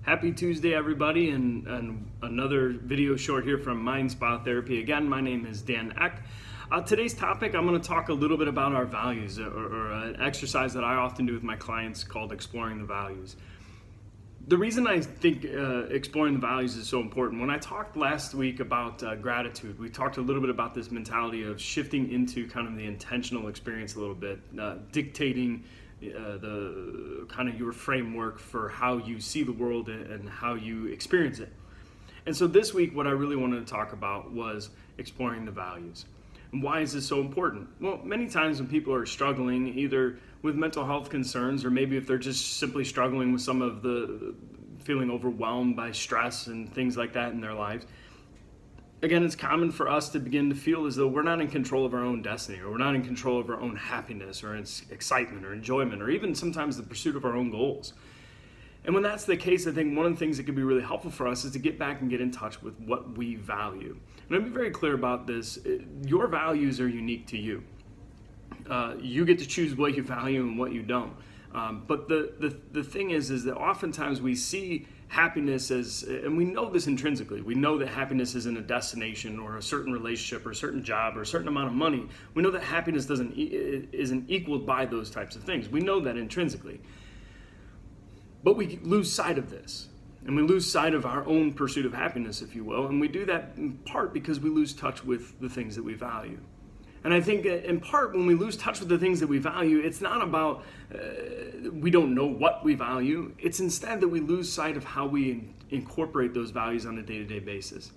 Happy Tuesday, everybody, and another video short here from Mind Spa Therapy. Again, my name is Dan Eck. Today's topic, I'm going to talk a little bit about our values, or an exercise that I often do with my clients called exploring the values. The reason I think exploring the values is so important, when I talked last week about gratitude, we talked a little bit about this mentality of shifting into kind of the intentional experience a little bit, dictating the kind of your framework for how you see the world and how you experience it. And so this week, what I really wanted to talk about was exploring the values. And why is this so important? Well, many times when people are struggling either with mental health concerns, or maybe if they're just simply struggling with some of the feeling overwhelmed by stress and things like that in their lives, again, it's common for us to begin to feel as though we're not in control of our own destiny, or we're not in control of our own happiness or excitement or enjoyment, or even sometimes the pursuit of our own goals. And when that's the case, I think one of the things that can be really helpful for us is to get back and get in touch with what we value. And I'll be very clear about this. Your values are unique to you. You get to choose what you value and what you don't. But the thing is that oftentimes we see happiness as, and we know this intrinsically, we know that happiness isn't a destination or a certain relationship or a certain job or a certain amount of money. We know that happiness isn't equaled by those types of things. We know that intrinsically. But we lose sight of this, and we lose sight of our own pursuit of happiness, if you will, and we do that in part because we lose touch with the things that we value. And I think in part when we lose touch with the things that we value, it's not about we don't know what we value. It's instead that we lose sight of how we incorporate those values on a day-to-day basis.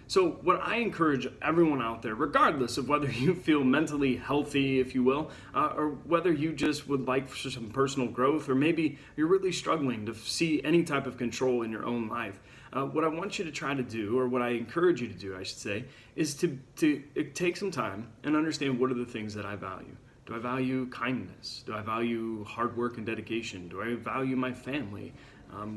So what I encourage everyone out there, regardless of whether you feel mentally healthy, if you will, or whether you just would like some personal growth, or maybe you're really struggling to see any type of control in your own life, what I want you to try to do, or what I encourage you to do, I should say, is to take some time and understand what are the things that I value. Do I value kindness? Do I value hard work and dedication? Do I value my family?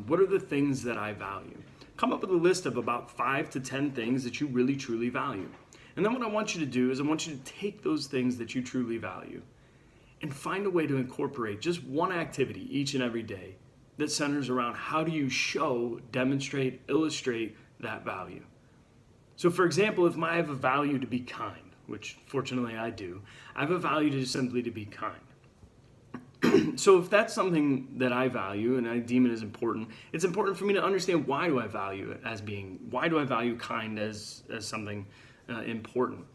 What are the things that I value? Come up with a list of about 5 to 10 things that you really truly value. And then what I want you to do is I want you to take those things that you truly value and find a way to incorporate just one activity each and every day that centers around how do you show, demonstrate, illustrate that value. So for example, if I have a value to be kind, which fortunately I do, I have a value to simply to be kind. So if that's something that I value and I deem it as important, it's important for me to understand why do I value it as being, why do I value kind as something important?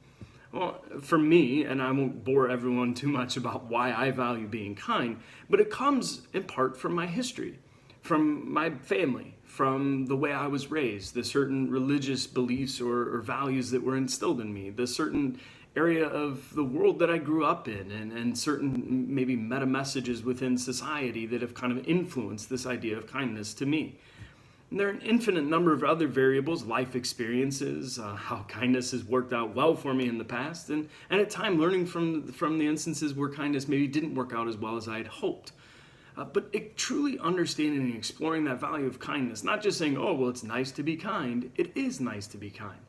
Well, for me, and I won't bore everyone too much about why I value being kind, but it comes in part from my history, from my family, from the way I was raised, the certain religious beliefs or values that were instilled in me, the certain area of the world that I grew up in, and certain maybe meta messages within society that have kind of influenced this idea of kindness to me. And there are an infinite number of other variables, life experiences, how kindness has worked out well for me in the past, and at times learning from the instances where kindness maybe didn't work out as well as I had hoped. But truly understanding and exploring that value of kindness, not just saying, oh, well, it's nice to be kind. It is nice to be kind.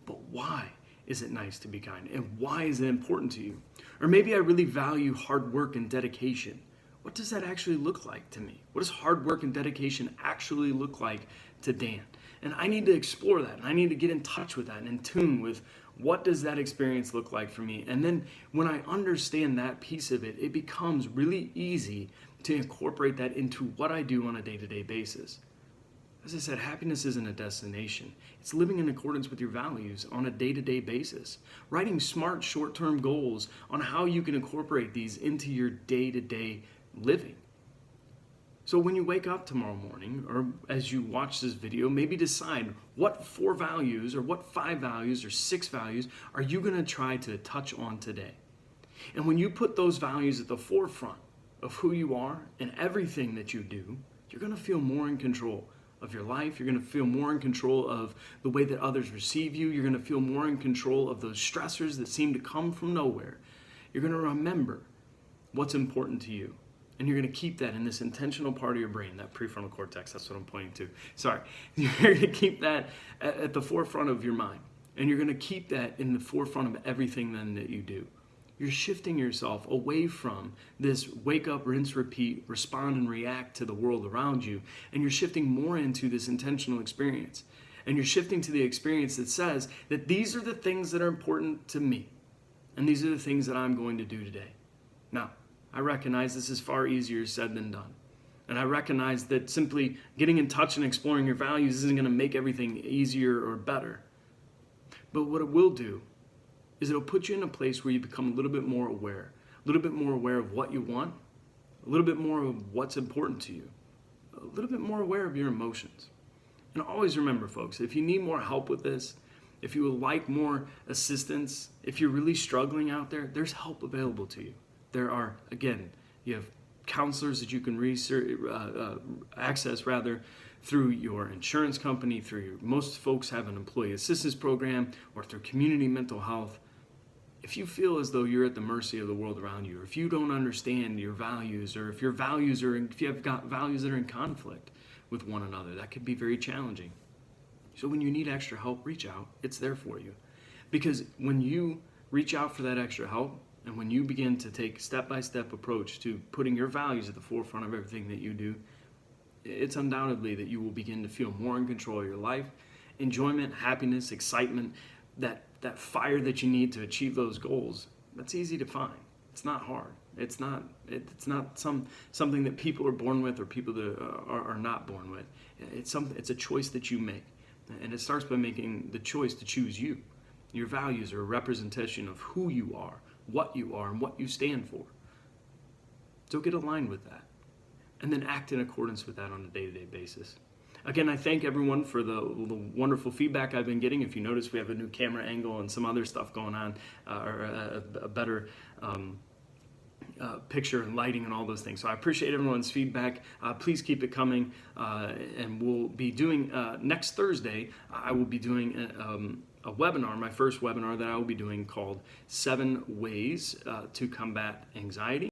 But why is it nice to be kind? And why is it important to you? Or maybe I really value hard work and dedication. What does that actually look like to me? What does hard work and dedication actually look like to Dan? And I need to explore that. And I need to get in touch with that and in tune with what does that experience look like for me. And then when I understand that piece of it, it becomes really easy to incorporate that into what I do on a day-to-day basis. As I said, happiness isn't a destination. It's living in accordance with your values on a day-to-day basis. Writing smart short-term goals on how you can incorporate these into your day-to-day living. So when you wake up tomorrow morning, or as you watch this video, maybe decide what 4 values or what 5 values or 6 values are you going to try to touch on today. And when you put those values at the forefront of who you are and everything that you do, you're going to feel more in control of your life. You're going to feel more in control of the way that others receive you. You're going to feel more in control of those stressors that seem to come from nowhere. You're going to remember what's important to you. And you're going to keep that in this intentional part of your brain, that prefrontal cortex, that's what I'm pointing to. Sorry. You're going to keep that at the forefront of your mind. And you're going to keep that in the forefront of everything then that you do. You're shifting yourself away from this wake up, rinse, repeat, respond and react to the world around you. And you're shifting more into this intentional experience. And you're shifting to the experience that says that these are the things that are important to me. And these are the things that I'm going to do today. Now, I recognize this is far easier said than done. And I recognize that simply getting in touch and exploring your values isn't going to make everything easier or better. But what it will do is it'll put you in a place where you become a little bit more aware of what you want, a little bit more of what's important to you, a little bit more aware of your emotions. And always remember, folks, if you need more help with this, if you would like more assistance, if you're really struggling out there, there's help available to you. There are, again, you have counselors that you can access through your insurance company, most folks have an employee assistance program, or through community mental health. If you feel as though you're at the mercy of the world around you, or if you don't understand your values, or if you have got values that are in conflict with one another, that could be very challenging. So when you need extra help, reach out. It's there for you. Because when you reach out for that extra help, and when you begin to take a step-by-step approach to putting your values at the forefront of everything that you do, it's undoubtedly that you will begin to feel more in control of your life, enjoyment, happiness, excitement, that fire that you need to achieve those goals. That's easy to find. It's not hard. It's not something that people are born with or people that are not born with. It's a choice that you make. And it starts by making the choice to choose you. Your values are a representation of who you are, and what you stand for. So get aligned with that. And then act in accordance with that on a day-to-day basis. Again, I thank everyone for the wonderful feedback I've been getting. If you notice, we have a new camera angle and some other stuff going on, or a better picture and lighting and all those things. So I appreciate everyone's feedback. Please keep it coming. And we'll be doing, next Thursday, I will be doing a webinar, my first webinar that I will be doing, called 7 Ways to Combat Anxiety.